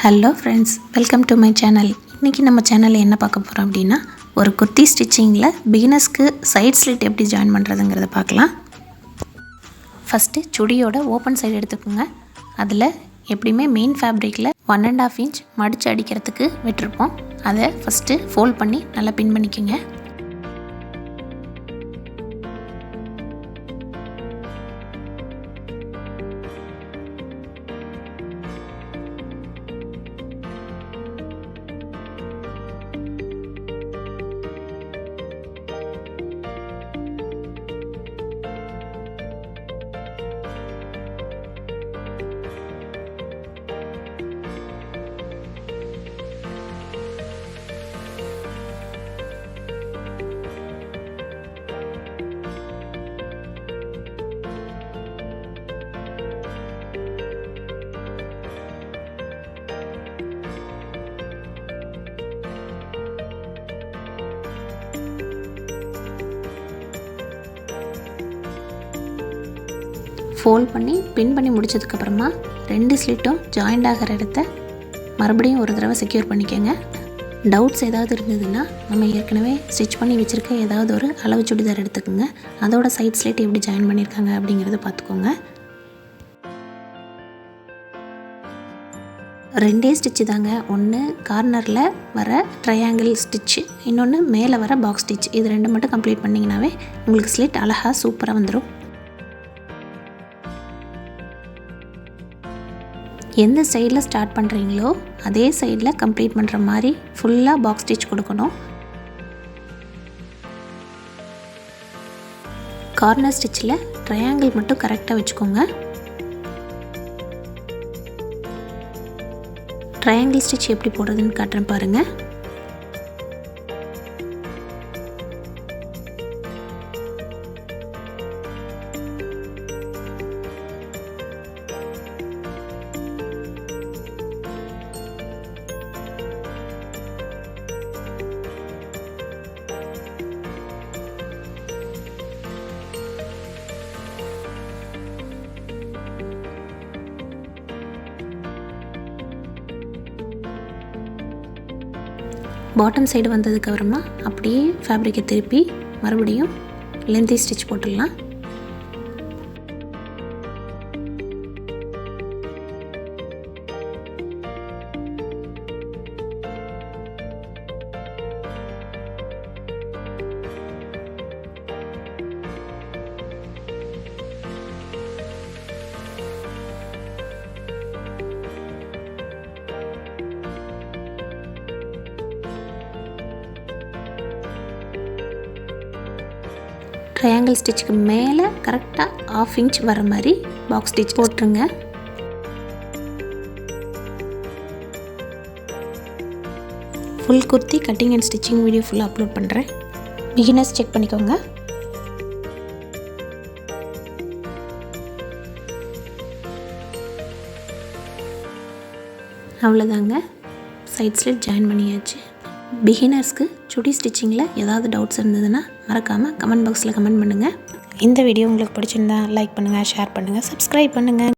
Hello friends, welcome to my channel. இன்றைக்கி நம்ம சேனலில் என்ன பார்க்க போகிறோம் அப்படின்னா, ஒரு குர்த்தி ஸ்டிச்சிங்கில் பிகினர்ஸ்க்கு சைட் ஸ்லிட் எப்படி ஜாயின் பண்ணுறதுங்கிறத பார்க்கலாம். ஃபஸ்ட்டு சுடியோட ஓப்பன் சைடு எடுத்துக்கோங்க. அதில் எப்படியுமே மெயின் ஃபேப்ரிக்கில் 1.5 இன்ச் மடித்து அடிக்கிறதுக்கு விட்டுருப்போம். அதை ஃபஸ்ட்டு ஃபோல்ட் பண்ணி நல்லா பின் பண்ணிக்கோங்க. ஃபோல்ட் பண்ணி பின் பண்ணி முடிச்சதுக்கப்புறமா 2 ஸ்லிட்டும் ஜாயிண்ட் ஆகிற இடத்த மறுபடியும் ஒரு தடவை செக்யூர் பண்ணிக்கோங்க. டவுட்ஸ் ஏதாவது இருந்ததுன்னா நம்ம ஏற்கனவே ஸ்டிச் பண்ணி வச்சுருக்க ஏதாவது ஒரு அளவு சுடிதார் எடுத்துக்கோங்க. அதோட சைட் ஸ்லிட் எப்படி ஜாயின் பண்ணியிருக்காங்க அப்படிங்கிறத பார்த்துக்கோங்க. 2 ஸ்டிச்சு தாங்க. ஒன்று கார்னரில் வர ட்ரையாங்கிள் ஸ்டிச்சு, இன்னொன்று மேலே வர பாக்ஸ் ஸ்டிச். இது 2 மட்டும் கம்ப்ளீட் பண்ணிங்கனாவே உங்களுக்கு ஸ்லிட் அழகாக சூப்பராக வந்துடும். எந்த சைடில் ஸ்டார்ட் பண்ணுறீங்களோ அதே சைடில் கம்ப்ளீட் பண்ணுற மாதிரி ஃபுல்லாக பாக்ஸ் ஸ்டிச் கொடுக்கணும். கார்னர் ஸ்டிச்சில் ட்ரையாங்கிள் மட்டும் கரெக்டாக வச்சுக்கோங்க. ட்ரையாங்கிள் ஸ்டிச் எப்படி போடுறதுன்னு காட்டுறேன் பாருங்கள். பாட்டம் சைடு வந்ததுக்கப்புறமா அப்படியே ஃபேப்ரிக்கை திருப்பி மறுபடியும் லென்த்தி ஸ்டிச் போட்டுடலாம். ட்ரையாங்கிள் ஸ்டிச்சுக்கு மேலே கரெக்டாக 1/2 இன்ச் வர மாதிரி பாக்ஸ் ஸ்டிச் போட்டுருங்க. Full kurti cutting and stitching video ஃபுல்லாக அப்லோட் பண்ணுறேன். பிகினர்ஸ் செக் பண்ணிக்கோங்க. அவ்வளோதாங்க, சைட் ஸ்லிட் ஜாயின் பண்ணியாச்சு. பிகினர்ஸ்க்கு சுடி ஸ்டிச்சிங்கில் ஏதாவது டவுட்ஸ் இருந்ததுன்னா மறக்காமல் கமெண்ட் பாக்ஸில் கமெண்ட் பண்ணுங்கள். இந்த வீடியோ உங்களுக்கு பிடிச்சிருந்தா லைக் பண்ணுங்கள், ஷேர் பண்ணுங்கள், சப்ஸ்கிரைப் பண்ணுங்கள்.